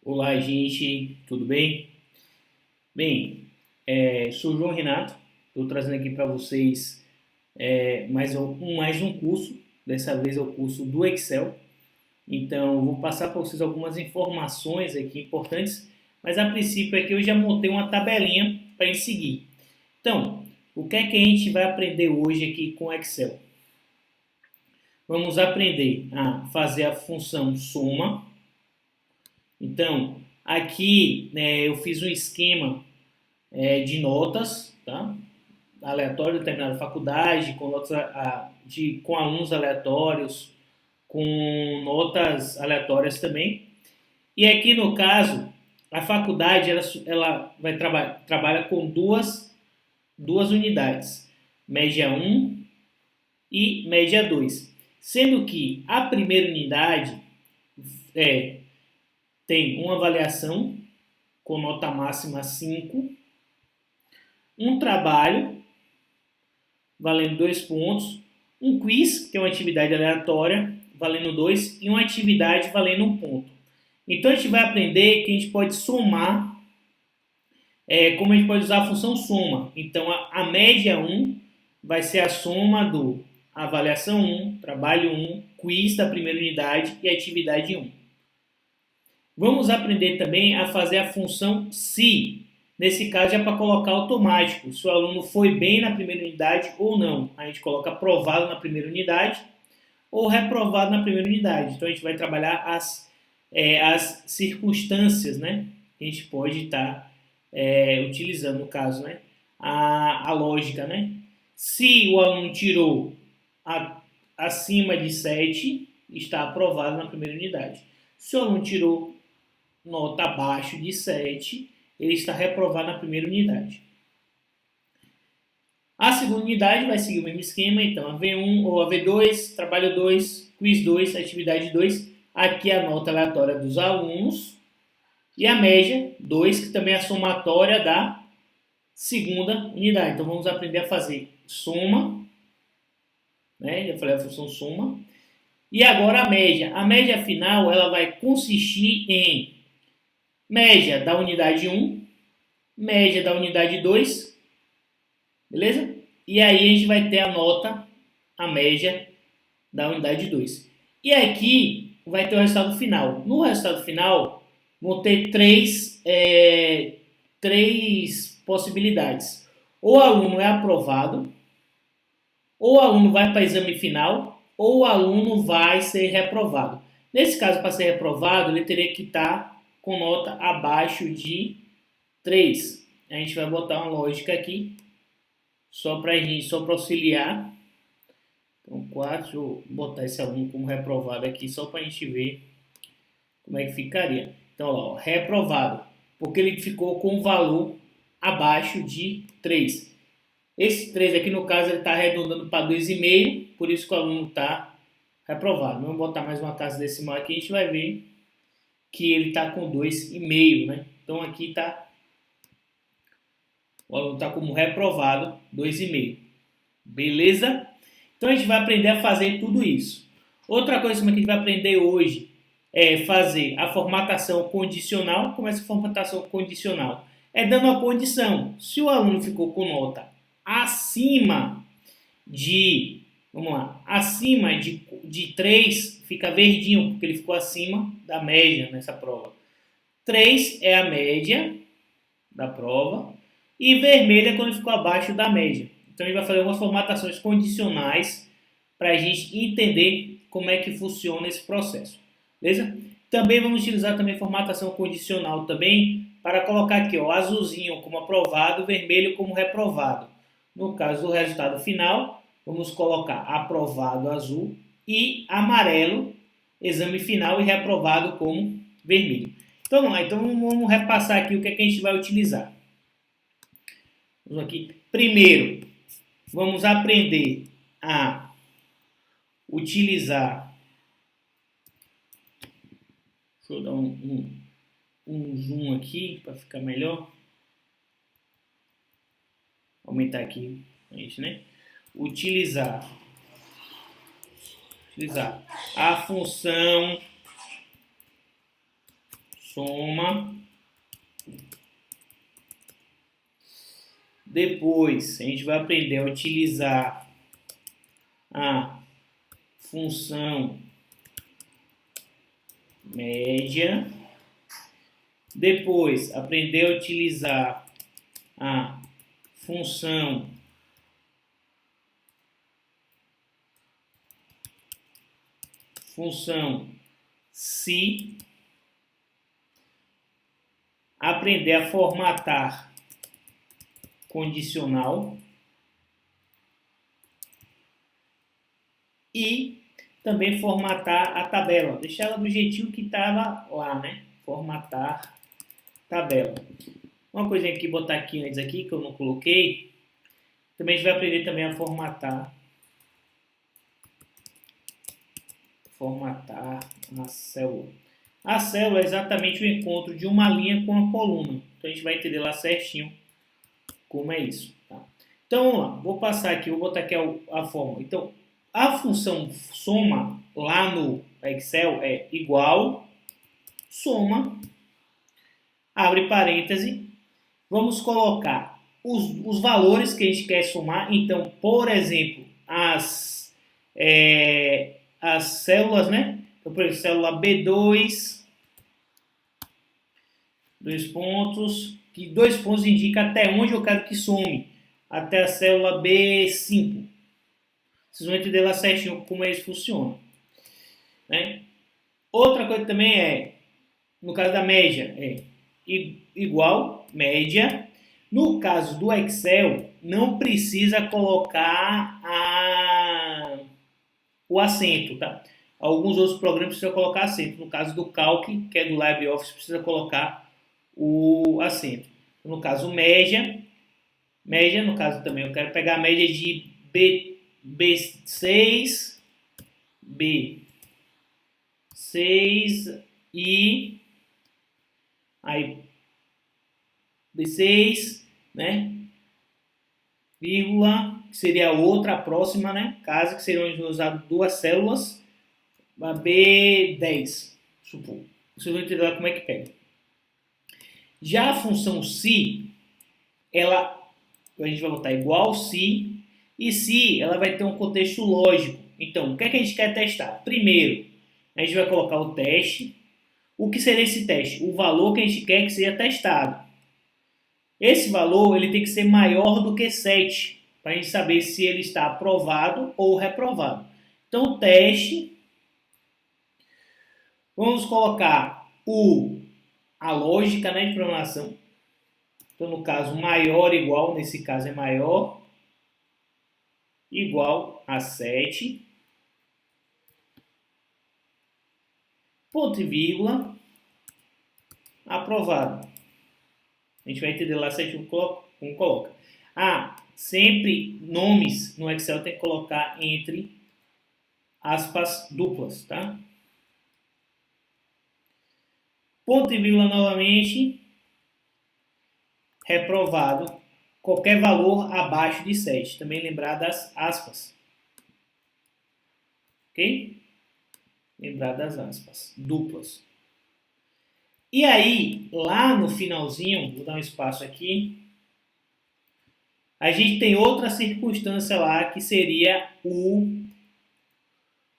Olá, gente, tudo bem? Bem, sou o João Renato, estou trazendo aqui para vocês mais um curso, dessa vez é o curso do Excel. Então, vou passar para vocês algumas informações aqui importantes, mas a princípio aqui eu já montei uma tabelinha para gente seguir. Então, o que é que a gente vai aprender hoje aqui com o Excel? Vamos aprender a fazer a função soma. Então, aqui eu fiz um esquema de notas, tá? Aleatório de determinada faculdade, com notas com alunos aleatórios, com notas aleatórias também. E aqui no caso, a faculdade ela vai trabalha com duas unidades, média 1 e média 2. Sendo que a primeira unidade tem uma avaliação com nota máxima 5, um trabalho valendo 2 pontos, um quiz, que é uma atividade aleatória, valendo 2, e uma atividade valendo 1 ponto. Então a gente vai aprender que a gente pode somar, como a gente pode usar a função soma. Então a média 1 vai ser a soma do avaliação 1, trabalho 1, quiz da primeira unidade e atividade 1. Vamos aprender também a fazer a função se. Nesse caso é para colocar automático, se o aluno foi bem na primeira unidade ou não. A gente coloca aprovado na primeira unidade ou reprovado na primeira unidade. Então a gente vai trabalhar as circunstâncias, né? Que a gente pode estar utilizando, no caso, né? A lógica, né? Se o aluno tirou acima de 7, está aprovado na primeira unidade. Se o aluno tirou nota abaixo de 7, ele está reprovado na primeira unidade. A segunda unidade vai seguir o mesmo esquema, então a V1 ou a V2, trabalho 2, quiz 2, atividade 2, aqui a nota aleatória dos alunos, e a média 2, que também é a somatória da segunda unidade. Então vamos aprender a fazer soma, né? Já falei a função soma. E agora a média. A média final ela vai consistir em média da unidade 1, média da unidade 2, beleza? E aí a gente vai ter a nota, a média da unidade 2. E aqui vai ter o resultado final. No resultado final, vão ter três possibilidades. Ou o aluno é aprovado, ou o aluno vai para o exame final, ou o aluno vai ser reprovado. Nesse caso, para ser reprovado, ele teria que estar com nota abaixo de 3. A gente vai botar uma lógica aqui, só para auxiliar. Então, 4, deixa eu botar esse aluno como reprovado aqui, só para a gente ver como é que ficaria. Então, ó, reprovado, porque ele ficou com um valor abaixo de 3. Esse 3 aqui, no caso, ele está arredondando para 2,5, por isso que o aluno está reprovado. Vamos botar mais uma casa decimal aqui, a gente vai ver que ele está com 2,5, né? Então aqui o aluno está como reprovado, 2,5. Beleza? Então a gente vai aprender a fazer tudo isso. Outra coisa que a gente vai aprender hoje é fazer a formatação condicional. Como é essa formatação condicional? É dando uma condição. Se o aluno ficou com nota acima de, vamos lá, acima de 3, fica verdinho, porque ele ficou acima da média nessa prova. 3 é a média da prova e vermelho é quando ficou abaixo da média. Então a gente vai fazer algumas formatações condicionais para a gente entender como é que funciona esse processo. Beleza? Também vamos utilizar também formatação condicional também para colocar aqui, ó, azulzinho como aprovado, vermelho como reprovado. No caso do resultado final, vamos colocar aprovado azul e amarelo, exame final, e reprovado como vermelho. Então vamos lá, vamos repassar aqui o que, é que a gente vai utilizar. Vamos aqui. Primeiro, vamos aprender a utilizar. Deixa eu dar um zoom aqui para ficar melhor. Aumentar aqui, gente, né? Utilizar a função soma. Depois, a gente vai aprender a utilizar a função média. Depois, aprender a utilizar a função se. Aprender a formatar condicional e também formatar a tabela. Deixar ela do jeitinho que estava lá, né? Formatar tabela. Uma coisinha aqui, botar aqui antes aqui, que eu não coloquei. Também a gente vai aprender também a formatar uma célula. A célula é exatamente o encontro de uma linha com a coluna. Então a gente vai entender lá certinho como é isso. Tá? Então vamos lá, vou passar aqui, vou botar aqui a fórmula. Então a função soma lá no Excel é igual, soma, abre parêntese, vamos colocar os valores que a gente quer somar. Então, por exemplo, as células, né? Então, por exemplo, célula B2, 2 pontos, que 2 pontos indica até onde eu quero que some, até a célula B5. Vocês vão entender lá certinho como isso funciona. Né? Outra coisa também no caso da média, é igual, média. No caso do Excel, não precisa colocar o acento, tá? Alguns outros programas precisam colocar acento. No caso do Calc, que é do LibreOffice, precisa colocar o acento. No caso, média, no caso também, eu quero pegar a média de B6, B6 e aí B6, né? Vírgula, que seria a outra, a próxima, né? Caso que seriam usadas duas células, a B10, supor. Vocês vão entender como é que pega. Já a função se, a gente vai botar igual se, e se ela vai ter um contexto lógico. Então, o que é que a gente quer testar? Primeiro, a gente vai colocar o teste. O que seria esse teste? O valor que a gente quer que seja testado. Esse valor ele tem que ser maior do que 7, para a gente saber se ele está aprovado ou reprovado. Então, o teste, vamos colocar a lógica, né, de programação. Então, no caso, maior igual, nesse caso é maior, igual a 7. Ponto e vírgula, aprovado. A gente vai entender lá certinho como coloca. Sempre nomes no Excel tem que colocar entre aspas duplas, tá? Ponto e vírgula novamente, reprovado. Qualquer valor abaixo de 7. Também lembrar das aspas. Ok? Lembrar das aspas duplas. E aí, lá no finalzinho, vou dar um espaço aqui, a gente tem outra circunstância lá que seria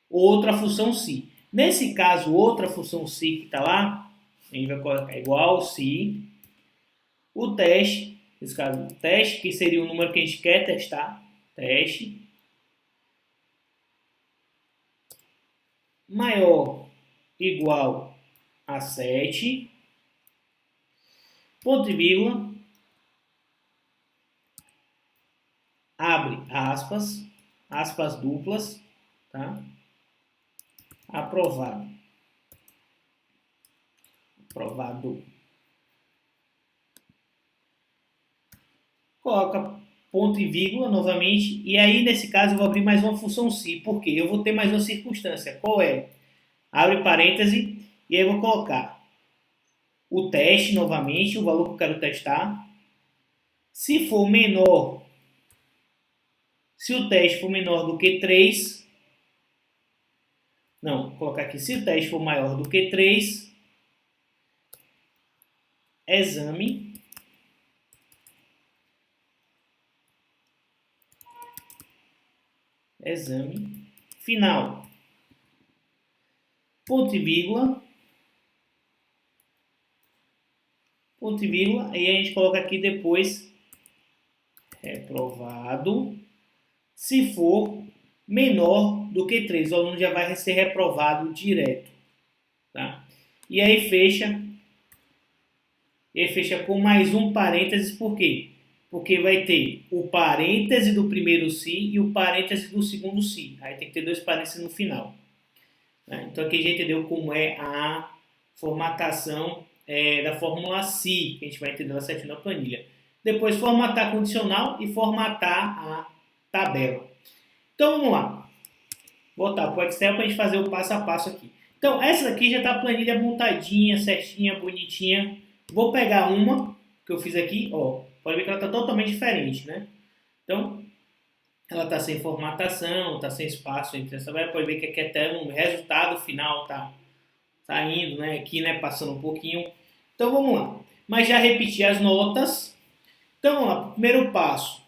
outra função se. Nesse caso, outra função se que está lá, a gente vai colocar igual se, o teste, nesse caso, o teste, que seria o número que a gente quer testar, teste, maior igual a 7, ponto e vírgula, abre aspas duplas, tá? Aprovado. Coloca ponto e vírgula novamente, e aí nesse caso eu vou abrir mais uma função se, porque eu vou ter mais uma circunstância. Qual é? Abre parêntese, e aí eu vou colocar o teste novamente, o valor que eu quero testar. Se for menor, se o teste for menor do que 3, não, vou colocar aqui, se o teste for maior do que 3, exame final, ponto e vírgula, e a gente coloca aqui depois reprovado, se for menor do que 3, o aluno já vai ser reprovado direto, tá? E aí fecha com mais um parênteses, por quê? Porque vai ter o parêntese do primeiro si e o parêntese do segundo si. Aí tem que ter dois parênteses no final. Né? Então aqui a gente entendeu como é a formatação da fórmula si, que a gente vai entender lá certinho na planilha. Depois formatar condicional e formatar a tabela. Então vamos lá. Voltar para o Excel para a gente fazer o passo a passo aqui. Então essa aqui já está a planilha montadinha, certinha, bonitinha. Vou pegar uma que eu fiz aqui, ó. Pode ver que ela está totalmente diferente, né? Então, ela está sem formatação, está sem espaço entre essa variável. Pode ver que aqui até no resultado final está indo, né? Aqui, né? Passando um pouquinho. Então, vamos lá. Mas já repeti as notas. Então, vamos lá. Primeiro passo.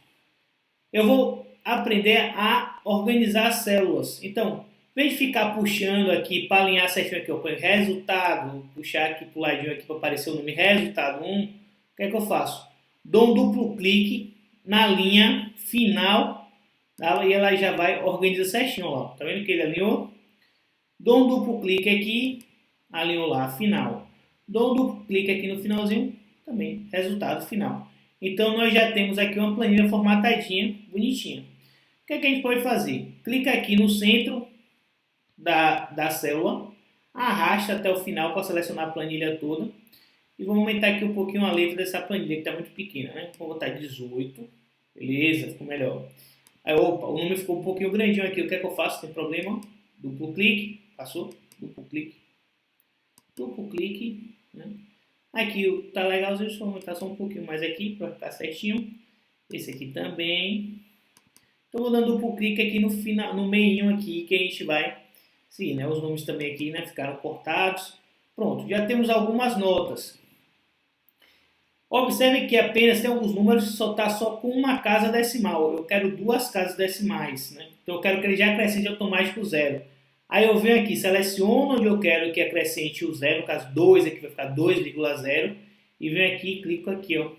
Eu vou aprender a organizar as células. Então, em vez de ficar puxando aqui para alinhar certinho aqui, eu ponho resultado, puxar aqui para o ladinho aqui para aparecer o nome resultado 1, o que é que eu faço? Dou um duplo clique na linha final, tá? E ela já vai organizar certinho lá. Tá vendo que ele alinhou? Dou um duplo clique aqui, alinhou lá, final. Dou um duplo clique aqui no finalzinho, também, resultado final. Então, nós já temos aqui uma planilha formatadinha, bonitinha. O que é que a gente pode fazer? Clica aqui no centro da célula, arrasta até o final para selecionar a planilha toda. E vamos aumentar aqui um pouquinho a letra dessa planilha, que está muito pequena, né? Vou botar 18. Beleza, ficou melhor. Aí, opa, o número ficou um pouquinho grandinho aqui. O que é que eu faço? Tem problema? Duplo clique. Passou? Duplo clique. Duplo clique. Né? Aqui tá legalzinho, só aumentar só um pouquinho mais aqui para ficar certinho. Esse aqui também. Então, vou dando duplo clique aqui no final, no meinho aqui, que a gente vai seguir, né? Os nomes também aqui, né? Ficaram cortados. Pronto, já temos algumas notas. Observe que apenas tem alguns números que só está só com uma casa decimal. Eu quero duas casas decimais, né? Então eu quero que ele já acrescente automático o zero. Aí eu venho aqui, seleciono onde eu quero que acrescente o zero, no caso 2, aqui vai ficar 2,0, e venho aqui e clico aqui, ó.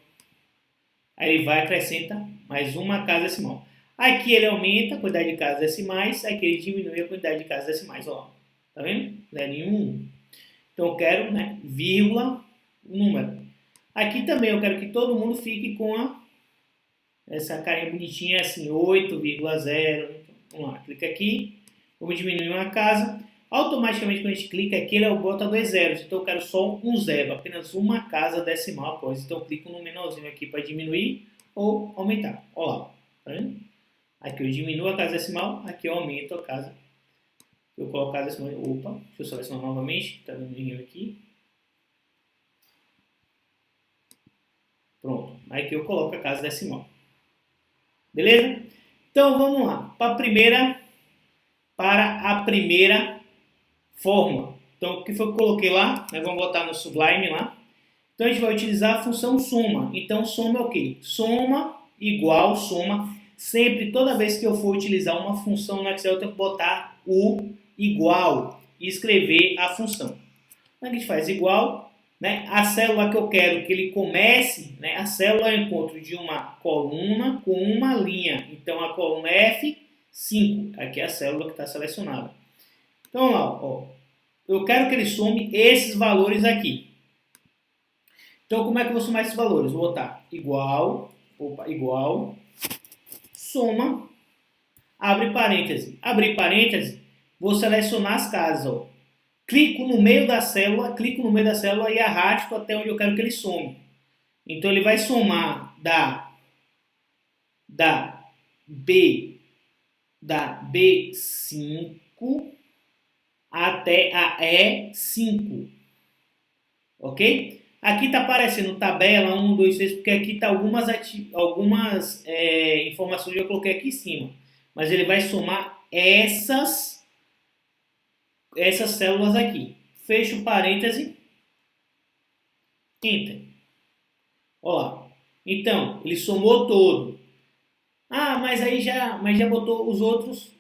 Aí ele vai acrescentar mais uma casa decimal. Aqui ele aumenta a quantidade de casas decimais, aqui ele diminui a quantidade de casas decimais, ó. Tá vendo? 0,1. Então eu quero, né, vírgula, número. Aqui também eu quero que todo mundo fique com essa carinha bonitinha assim, 8,0. Vamos lá, clica aqui. Vamos diminuir uma casa. Automaticamente, quando a gente clica aqui, ele bota dois zeros. Então eu quero só um zero, apenas uma casa decimal após. Então eu clico no menorzinho aqui para diminuir ou aumentar. Olha lá, tá vendo? Aqui eu diminuo a casa decimal, aqui eu aumento a casa. Eu coloco a casa decimal. Opa, deixa eu selecionar novamente. Tá dando um erro aqui. Pronto. Aqui eu coloco a casa decimal. Beleza? Então vamos lá. Para a primeira fórmula. Então o que foi que eu coloquei lá? Nós vamos botar no Sublime lá. Então a gente vai utilizar a função soma. Então soma é o quê? Soma igual soma. Sempre, toda vez que eu for utilizar uma função no Excel, eu tenho que botar o igual e escrever a função. Como é que a gente faz? Igual, né? A célula que eu quero que ele comece, né? A célula é o encontro de uma coluna com uma linha. Então a coluna é F5. Aqui é a célula que está selecionada. Então vamos lá, ó. Eu quero que ele some esses valores aqui. Então como é que eu vou somar esses valores? Vou botar igual, soma, abre parêntese. Abrir parêntese, vou selecionar as casas, ó. Clico no meio da célula e arrasto até onde eu quero que ele some. Então ele vai somar da B5 até a E5. Ok? Aqui está aparecendo tabela 1, 2, 3, porque aqui está algumas informações que eu coloquei aqui em cima. Mas ele vai somar essas células aqui. Fecho o parêntese. Enter. Olha lá. Então, ele somou todo. Ah, mas já botou os outros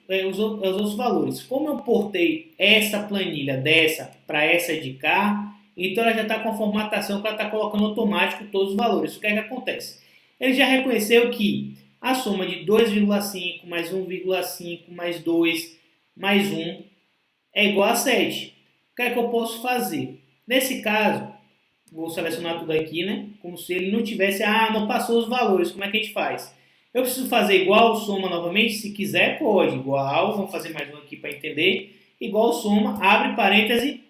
valores. Como eu portei essa planilha dessa para essa de cá, então ela já está com a formatação para estar colocando automático todos os valores. O que é que acontece? Ele já reconheceu que a soma de 2,5 mais 1,5 mais 2 mais 1 é igual a 7. O que é que eu posso fazer? Nesse caso, vou selecionar tudo aqui, né? Como se ele não tivesse, não passou os valores, como é que a gente faz? Eu preciso fazer igual soma novamente? Se quiser, pode. Igual, vamos fazer mais um aqui para entender. Igual soma, abre parêntese,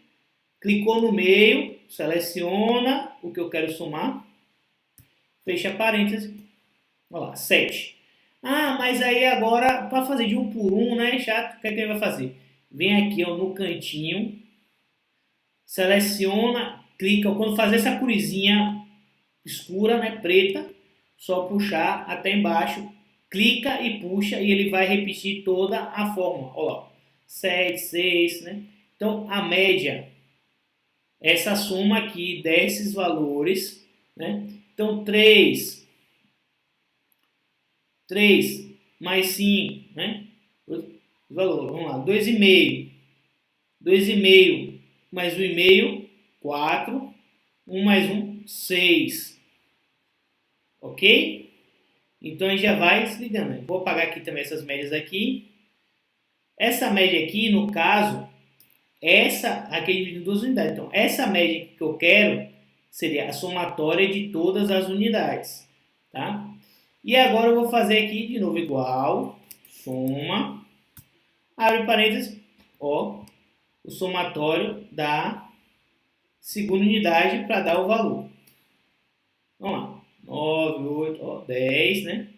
clicou no meio, seleciona o que eu quero somar, fecha parêntese, olha lá, 7. Mas aí agora, para fazer de um por um, né, chato, o que é que ele vai fazer? Vem aqui ó, no cantinho, seleciona, clica, quando fazer essa cruzinha escura, né, preta, só puxar até embaixo, clica e puxa e ele vai repetir toda a fórmula. Olha lá, 7, 6, né? Então a média, essa soma aqui desses valores, né? Então 3 mais 5, né? Os valores, vamos lá, 2,5. 2,5 mais 1,5, 4. 1 mais 1, 6. Ok? Então a gente já vai desligando. Vou apagar aqui também essas médias aqui. Essa média aqui, no caso, essa aqui é dividida em duas unidades. Então, essa média que eu quero seria a somatória de todas as unidades. Tá? E agora eu vou fazer aqui de novo igual, soma, abre parênteses, ó, o somatório da segunda unidade para dar o valor. Vamos lá. 9, 8, ó, 10, né?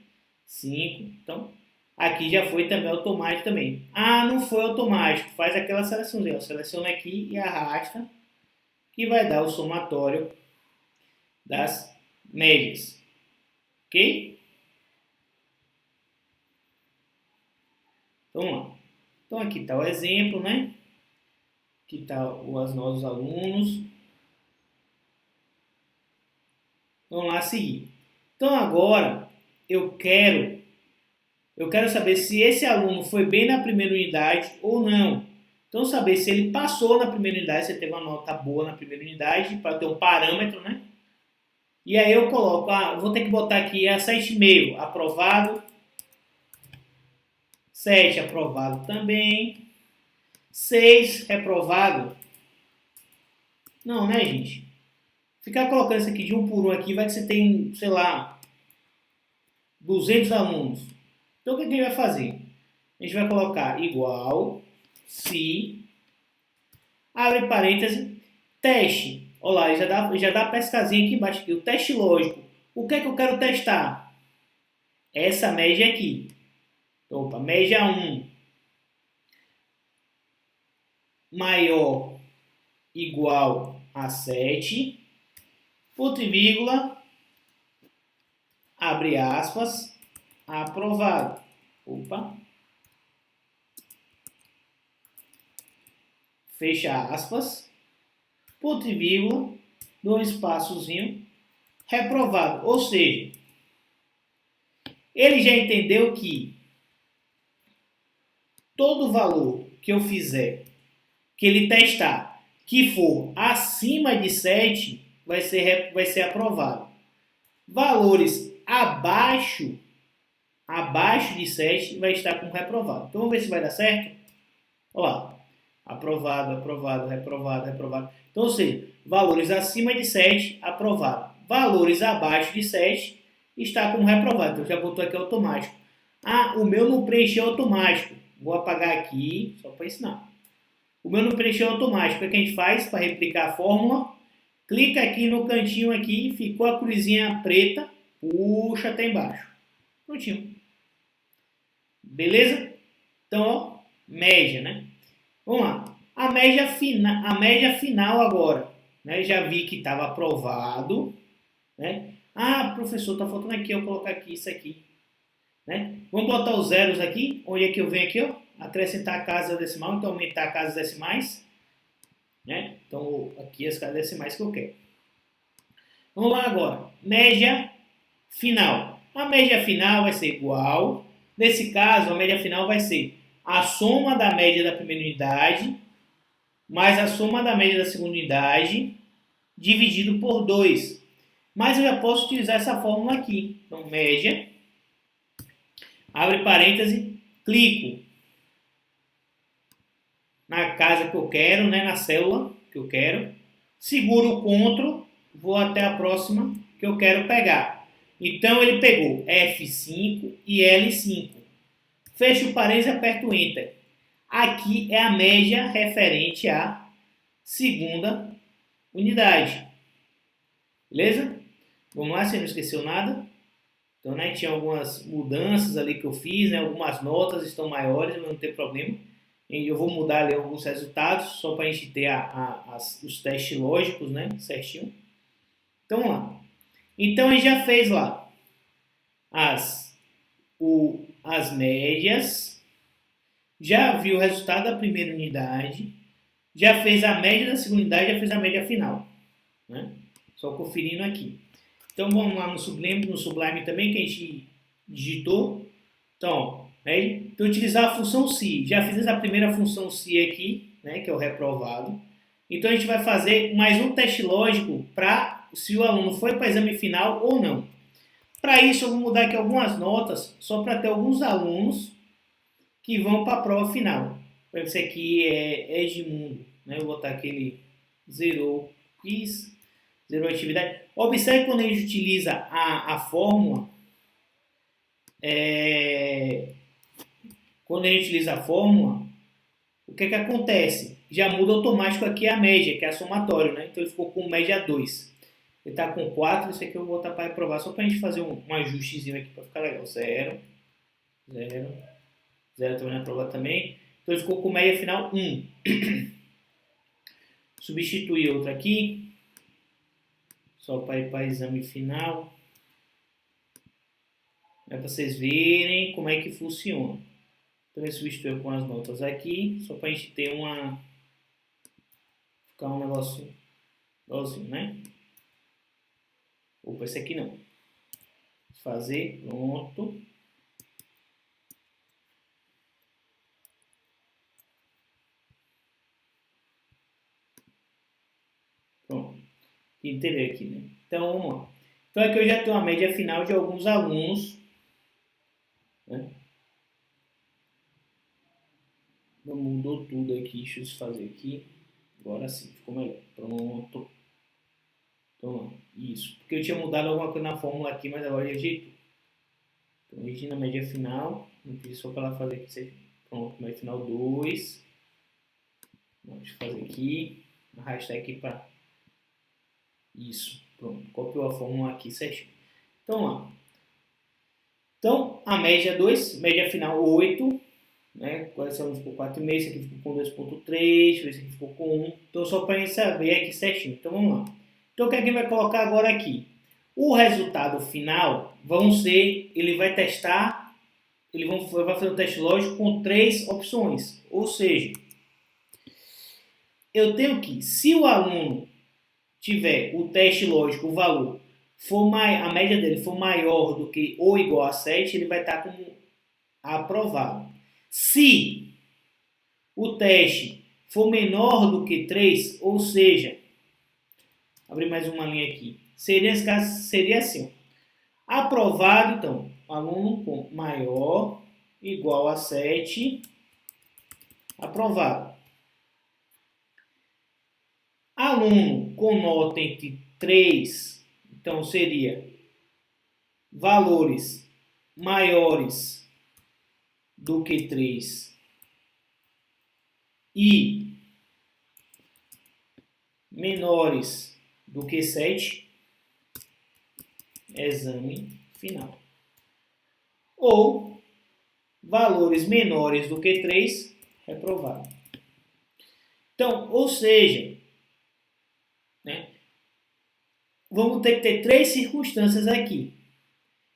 5. Então, aqui já foi também automático também. Não foi automático. Faz aquela seleçãozinha. Seleciona aqui e arrasta, que vai dar o somatório das médias. Ok? Então, vamos lá. Então, aqui está o exemplo, né? Aqui está os nossos alunos. Vamos lá seguir. Então, agora, eu quero saber se esse aluno foi bem na primeira unidade ou não. Então, saber se ele passou na primeira unidade, se ele teve uma nota boa na primeira unidade, para ter um parâmetro, né? E aí eu coloco, vou ter que botar aqui a 7,5, aprovado. 7, aprovado também. 6, reprovado. Não, né, gente? Ficar colocando isso aqui de um por um aqui, vai que você tem, sei lá, 200 alunos. Então, o que a gente vai fazer? A gente vai colocar igual, se, abre parênteses, teste. Olha lá, já dá a pescazinha aqui embaixo. Aqui, o teste lógico. O que é que eu quero testar? Essa média aqui. Opa, média 1 maior igual a 7, ponto e vírgula, abre aspas, aprovado. Opa. Fecha aspas, ponto e vírgula, dou um espaçozinho, reprovado. Ou seja, ele já entendeu que todo valor que eu fizer, que ele testar, que for acima de 7, vai ser aprovado. Valores abaixo de 7 vai estar com reprovado. Então vamos ver se vai dar certo? Olha lá. Aprovado, aprovado, reprovado, reprovado. Então, ou seja, valores acima de 7, aprovado. Valores abaixo de 7, está com reprovado. Então já botou aqui automático. O meu não preencheu automático. Vou apagar aqui, só para ensinar. O meu não preencheu automático. O que a gente faz para replicar a fórmula? Clica aqui no cantinho aqui, ficou a cruzinha preta, puxa até embaixo. Prontinho. Beleza? Então, ó, média, né? Vamos lá. A média final agora. Né? Já vi que estava aprovado. Né? Professor, está faltando aqui, eu colocar aqui isso aqui. Né? Vamos botar os zeros aqui. Onde é que eu venho aqui? Ó? Acrescentar a casa decimal, então aumentar a casa decimais. Né? Então, aqui as casas decimais que eu quero. Vamos lá agora. Média final. A média final vai ser igual. Nesse caso, a média final vai ser a soma da média da primeira unidade mais a soma da média da segunda unidade dividido por 2. Mas eu já posso utilizar essa fórmula aqui. Então, média, abre parêntese, clico na casa que eu quero, né, na célula que eu quero, seguro o CTRL, vou até a próxima que eu quero pegar. Então, ele pegou F5 e L5. Fecho o parênteses e aperto Enter. Aqui é a média referente à segunda unidade. Beleza? Vamos lá, se não esqueceu nada. Então, né, tinha algumas mudanças ali que eu fiz, né, algumas notas estão maiores, mas não tem problema. Eu vou mudar ali alguns resultados, só para a gente ter os testes lógicos, né, certinho. Então, vamos lá. Então, a gente já fez lá as médias, já viu o resultado da primeira unidade, já fez a média da segunda unidade, já fez a média final. Né? Só conferindo aqui. Então vamos lá no Sublime também, que a gente digitou. Então, né? Então utilizar a função se. Já fiz essa primeira função se aqui, né? Que é o reprovado. Então a gente vai fazer mais um teste lógico para se o aluno foi para o exame final ou não. Para isso eu vou mudar aqui algumas notas, só para ter alguns alunos que vão para a prova final. Esse aqui é Edmundo, né? Eu vou botar aquele zerou quiz, zerou atividade. Observe quando a gente utiliza a fórmula, quando a gente utiliza a fórmula, o que acontece? Já muda automático aqui a média, que é a somatório, né? Então ele ficou com média 2. Ele está com 4, isso aqui eu vou botar para reprovar, só para a gente fazer um ajustezinho aqui para ficar legal. 0, 0, 0 também na prova também. Então ele ficou com média final 1. Substituir outro aqui, só para ir para exame final. É para vocês verem como é que funciona. Então eu substituo com as notas aqui, só para a gente ter ficar um negócio igualzinho, né? Opa, esse aqui não. Fazer, pronto. Pronto. Entender aqui, né? Então, vamos lá. Então aqui eu já tenho a média final de alguns alunos. Né? Mudou tudo aqui, deixa eu fazer aqui. Agora sim, ficou melhor. Pronto. Então, isso. Porque eu tinha mudado alguma coisa na fórmula aqui, mas agora eu ajeitei. Então, origina a média final. Não pedi só para ela fazer aqui. Pronto, média final 2. Deixa eu fazer aqui. Arrastar aqui para isso. Pronto, copiou a fórmula aqui certinho. Então, lá. Então, a média 2, média final 8. Né? Esse aqui ficou 4,5, esse aqui ficou com 2,3, esse aqui ficou com 1. Então, só para a gente saber aqui certinho. Então, vamos lá. Então, o que a gente vai colocar agora aqui? O resultado final ele vai testar, vai fazer um teste lógico com 3 opções. Ou seja, eu tenho que, se o aluno tiver o teste lógico, o valor, a média dele for maior do que ou igual a 7, ele vai estar como aprovado. Se o teste for menor do que 3, ou seja, abrir mais uma linha aqui, nesse caso seria assim, aprovado, então, aluno com maior, igual a 7, aprovado. Aluno com nota entre 3, então seria valores maiores do que 3 e menores do que 7, exame final. Ou valores menores do que 3, reprovado. Então, ou seja, né, vamos ter que ter 3 circunstâncias aqui.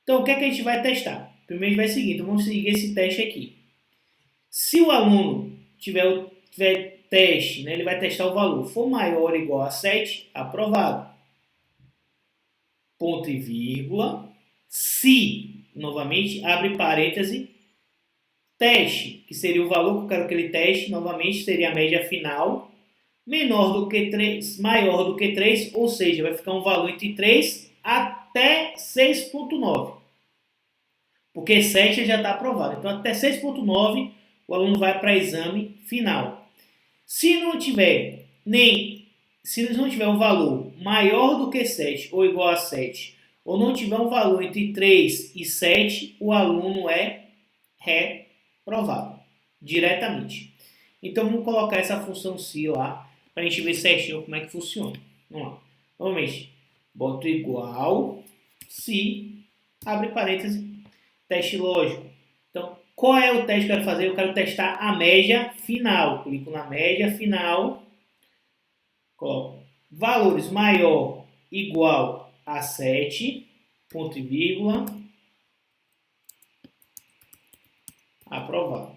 Então, o que é que a gente vai testar? Primeiro a gente vai seguir, então vamos seguir esse teste aqui. Se o aluno tiver teste, né, ele vai testar o valor, for maior ou igual a 7, aprovado. ponto e vírgula, se, novamente, abre parêntese, teste, que seria o valor que eu quero que ele teste, novamente seria a média final, menor do que 3, maior do que 3, ou seja, vai ficar um valor entre 3 até 6,9. Porque 7 já está aprovado. Então, até 6,9 o aluno vai para exame final. Se não tiver um valor maior do que 7 ou igual a 7, ou não tiver um valor entre 3 e 7, o aluno é reprovado diretamente. Então vamos colocar essa função se lá para a gente ver certinho como é que funciona. Vamos lá. Novamente, boto igual se, abre parênteses, teste lógico. Então, qual é o teste que eu quero fazer? Eu quero testar a média final. Clico na média final, coloco valores maior igual a 7, ponto e vírgula, aprovado.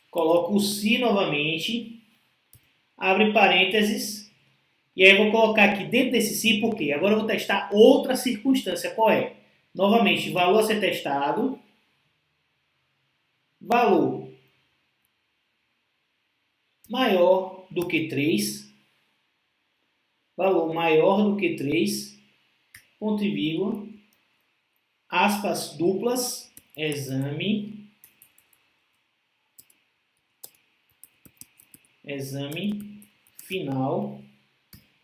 Coloco o se novamente, abre parênteses, e aí eu vou colocar aqui dentro desse se, por quê? Agora eu vou testar outra circunstância, qual é? Novamente, valor a ser testado, valor maior do que 3, valor maior do que 3, ponto e vírgula, aspas duplas, exame final,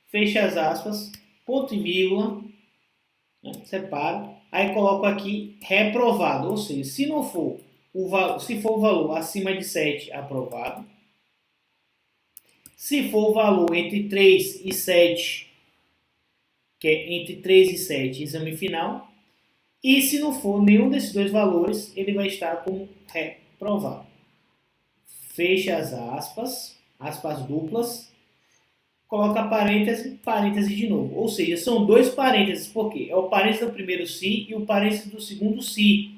fecha as aspas, ponto e vírgula, né, separo, aí coloco aqui reprovado, ou seja, se não for se for o valor acima de 7, aprovado. Se for o valor entre 3 e 7, que é entre 3 e 7, exame final. E se não for nenhum desses dois valores, ele vai estar como reprovado. Fecha as aspas, aspas duplas, coloca parêntese, parêntese de novo. Ou seja, são dois parênteses, por quê? É o parêntese do primeiro se e o parêntese do segundo se.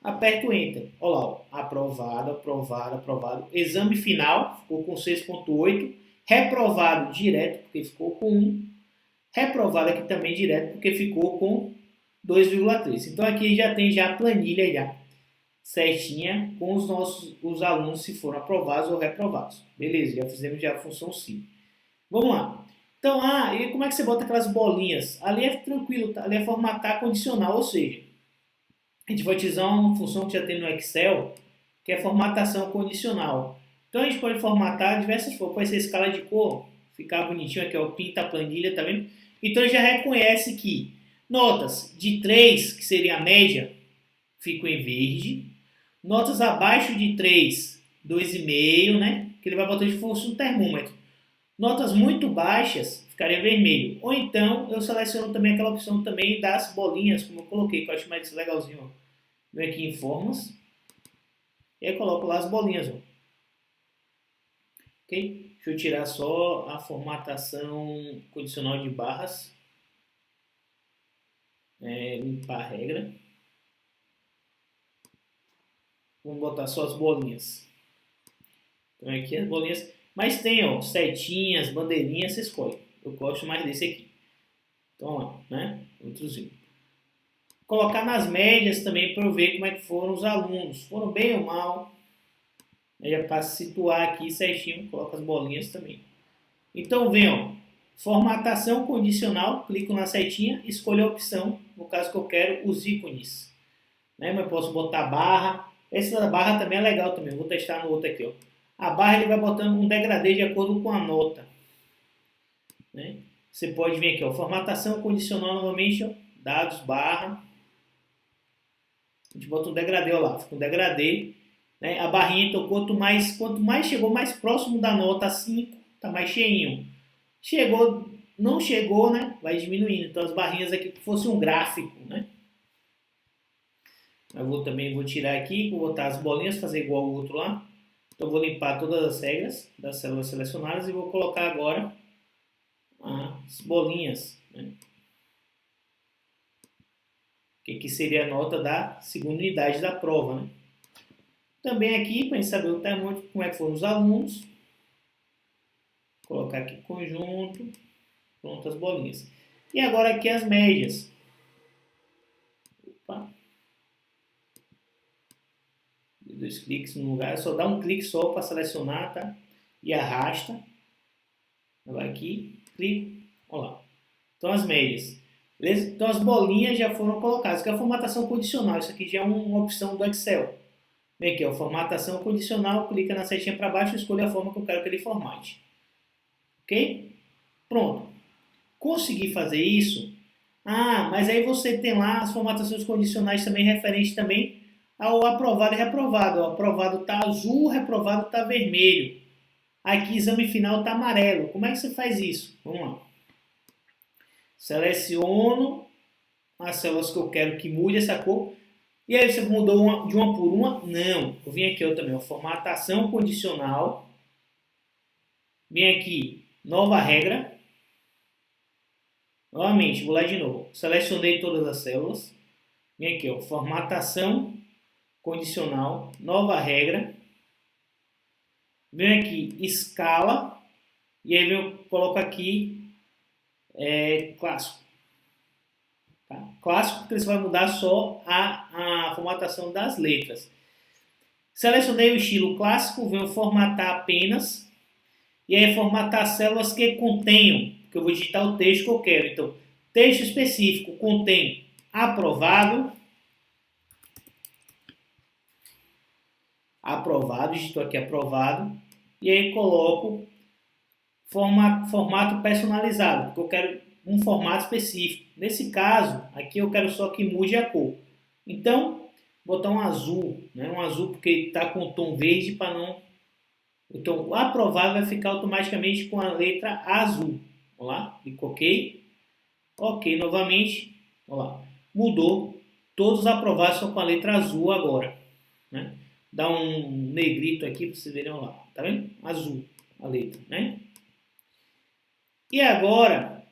Aperto Enter. Olha lá, ó. Aprovado, aprovado, aprovado. Exame final, ficou com 6,8. Reprovado direto, porque ficou com 1. Reprovado aqui também direto, porque ficou com 2,3. Então aqui já tem já a planilha já certinha com os alunos se foram aprovados ou reprovados. Beleza, já fizemos já a função sim. Vamos lá. Então, e como é que você bota aquelas bolinhas? Ali é tranquilo, tá? Ali é formatar condicional, ou seja, a gente vai utilizar uma função que já tem no Excel, que é formatação condicional. Então a gente pode formatar diversas formas, pode ser escala de cor, ficar bonitinho aqui, ó, pinta a planilha, tá vendo? Então já reconhece que notas de 3, que seria a média, ficam em verde. Notas abaixo de 3, 2,5, né? Que ele vai botar de fosse um termômetro. Notas muito baixas, ficaria vermelho. Ou então eu seleciono também aquela opção também das bolinhas, como eu coloquei, que eu acho mais legalzinho. Ó. Venho aqui em formas. E aí coloco lá as bolinhas. Ó. Ok? Deixa eu tirar só a formatação condicional de barras. Limpar a regra. Vamos botar só as bolinhas. Então aqui as bolinhas. Mas tem, ó, setinhas, bandeirinhas, você escolhe. Eu gosto mais desse aqui. Então, lá, né? Outrozinho. Colocar nas médias também para eu ver como é que foram os alunos. Foram bem ou mal. Aí já para situar aqui certinho, coloco as bolinhas também. Então, vem, ó. Formatação condicional, clico na setinha, escolho a opção, no caso que eu quero, os ícones. Né? Mas posso botar barra. Essa barra também é legal também. Vou testar no outro aqui, ó. A barra ele vai botando um degradê de acordo com a nota. Né? Você pode vir aqui, ó, formatação condicional novamente, ó, dados, barra. A gente bota um degradê, ó lá, fica um degradê. Né? A barrinha, então, quanto mais chegou mais próximo da nota 5, tá mais cheinho. Não chegou, né? Vai diminuindo. Então, as barrinhas aqui, que fosse um gráfico, né? Eu também vou tirar aqui, vou botar as bolinhas, fazer igual o outro lá. Então, vou limpar todas as regras das células selecionadas e vou colocar agora as bolinhas. Né? Que seria a nota da segunda unidade da prova. Né? Também aqui, para a gente saber o termômetro, como é que foram os alunos. colocar aqui conjunto, pronto as bolinhas. E agora aqui as médias. Opa. 2 cliques no lugar, só dá um clique só para selecionar, tá? E arrasta. Vai aqui, clique, olha lá. Então as médias. Beleza? Então as bolinhas já foram colocadas. Isso aqui é a formatação condicional. Isso aqui já é uma opção do Excel. Vem aqui, ó, formatação condicional, clica na setinha para baixo e escolha a forma que eu quero que ele formate. Ok? Pronto. Consegui fazer isso? Ah, mas aí você tem lá as formatações condicionais também referentes também ao aprovado e reprovado. O aprovado está azul, o reprovado está vermelho. Aqui exame final está amarelo. Como é que você faz isso? Vamos lá. Seleciono as células que eu quero que mude essa cor. E aí você mudou de uma por uma? Não. Eu vim aqui eu também, ó, formatação condicional. Vim aqui, nova regra. Novamente, vou lá de novo. Selecionei todas as células. Vim aqui, ó, formatação condicional, nova regra. Venho aqui, escala. E aí eu coloco aqui clássico. Tá? Clássico porque você vai mudar só a formatação das letras. Selecionei o estilo clássico, venho formatar apenas. E aí formatar células que contenham, que eu vou digitar o texto que eu quero. Então, texto específico contém aprovado. Aprovado, digito aqui aprovado. E aí coloco formato personalizado, porque eu quero um formato específico. Nesse caso, aqui eu quero só que mude a cor. Então, vou botar um azul, né? Um azul porque está com tom verde para não... Então, o aprovado vai ficar automaticamente com a letra azul. Vamos lá, clico OK. OK novamente. Olha lá, mudou. Todos os aprovados são com a letra azul agora, né? Dá um negrito aqui para vocês verem lá. Tá vendo? Azul a letra, né? E agora,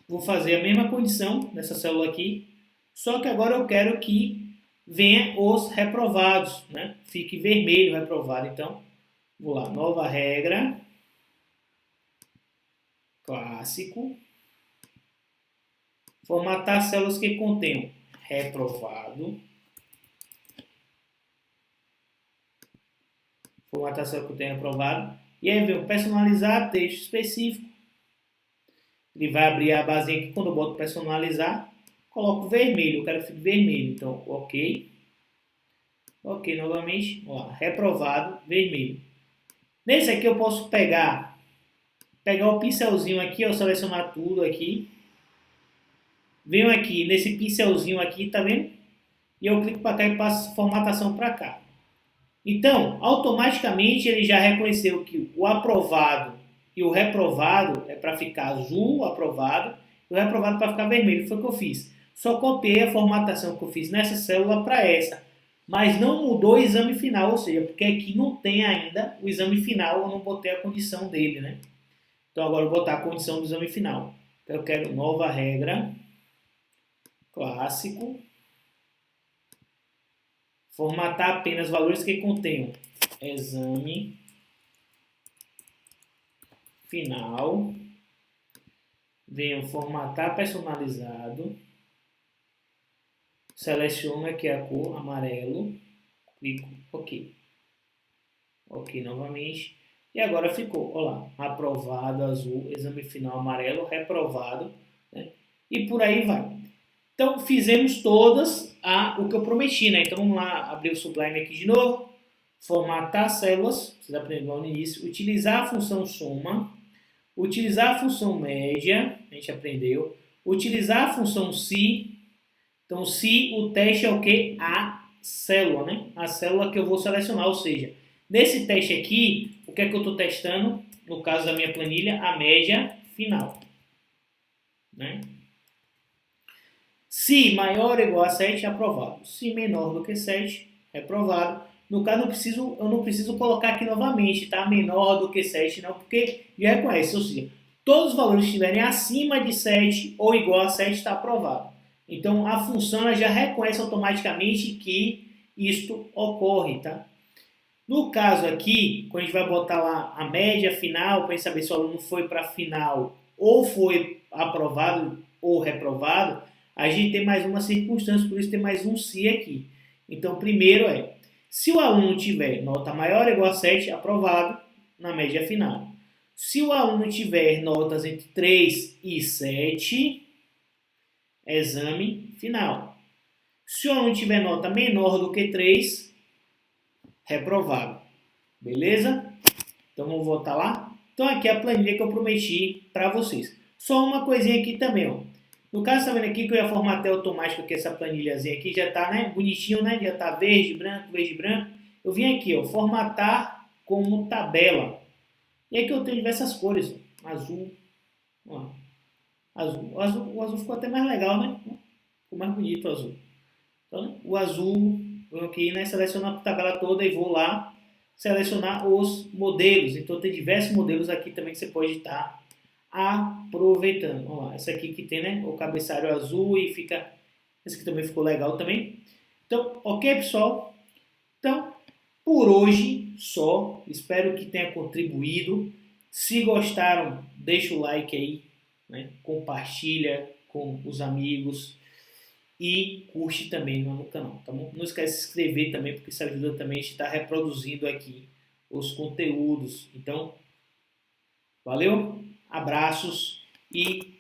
vou fazer a mesma condição nessa célula aqui, só que agora eu quero que venha os reprovados, né? Fique vermelho o reprovado. Então, vou lá, nova regra, clássico, formatar células que contenham reprovado, formatar células que contenham reprovado, e aí vem personalizar texto específico. Ele vai abrir a basinha aqui, quando eu boto personalizar, coloco vermelho, eu quero que fique vermelho, então OK. OK novamente, ó, reprovado, vermelho. Nesse aqui eu posso pegar o pincelzinho aqui, ó, selecionar tudo aqui. Venho aqui nesse pincelzinho aqui, tá vendo? E eu clico para cá e passo formatação para cá. Então, automaticamente ele já reconheceu que o aprovado e o reprovado é para ficar azul, o aprovado, e o reprovado para ficar vermelho. Foi o que eu fiz. Só copiei a formatação que eu fiz nessa célula para essa. Mas não mudou o exame final, ou seja, porque aqui não tem ainda o exame final, eu não botei a condição dele, né? Então agora eu vou botar a condição do exame final. Então eu quero nova regra, clássico, formatar apenas valores que contenham exame final, venho formatar personalizado, seleciono aqui a cor amarelo, clico OK. OK novamente. E agora ficou, olha lá, aprovado azul, exame final amarelo, reprovado, né? E por aí vai. Então fizemos todas o que eu prometi, né? Então vamos lá, abrir o Sublime aqui de novo, formatar células, vocês aprenderam no início, utilizar a função soma, utilizar a função média, a gente aprendeu, utilizar a função se. Então, se o teste é o quê? A célula, né? A célula que eu vou selecionar, ou seja, nesse teste aqui, o que é que eu estou testando? No caso da minha planilha, a média final, né? Se maior ou igual a 7, aprovado. Se menor do que 7, reprovado. No caso, eu não preciso colocar aqui novamente, tá? Menor do que 7, não, porque já reconhece, ou seja, todos os valores que estiverem acima de 7 ou igual a 7 está aprovado. Então, a função ela já reconhece automaticamente que isto ocorre, tá? No caso aqui, quando a gente vai botar lá a média final, para a gente saber se o aluno foi para a final ou foi aprovado ou reprovado, a gente tem mais uma circunstância, por isso tem mais um se aqui. Então, primeiro se o aluno tiver nota maior ou igual a 7, aprovado na média final. Se o aluno tiver notas entre 3 e 7, exame final. Se o aluno tiver nota menor do que 3, reprovado. Beleza? Então vamos voltar lá. Então aqui é a planilha que eu prometi para vocês. Só uma coisinha aqui também, ó. No caso, tá vendo aqui que eu ia formatar automático aqui essa planilhazinha aqui, já tá, né, bonitinho, né? Já tá verde, branco, verde, branco. Eu vim aqui, ó, formatar como tabela. E aqui eu tenho diversas cores, ó. Azul, ó, azul. O azul ficou até mais legal, né? Ficou mais bonito o azul. Então, o azul, vou aqui, né, selecionar a tabela toda e vou lá selecionar os modelos. Então, tem diversos modelos aqui também que você pode estar aproveitando. Vamos lá, essa aqui que tem, né, o cabeçalho azul e fica... Esse aqui também ficou legal também. Então, ok, pessoal? Então, por hoje só. Espero que tenha contribuído. Se gostaram, deixa o like aí, né? Compartilha com os amigos e curte também no canal, tá bom? Não esquece de se inscrever também, porque isso ajuda também a gente estar reproduzindo aqui os conteúdos. Então, valeu, abraços e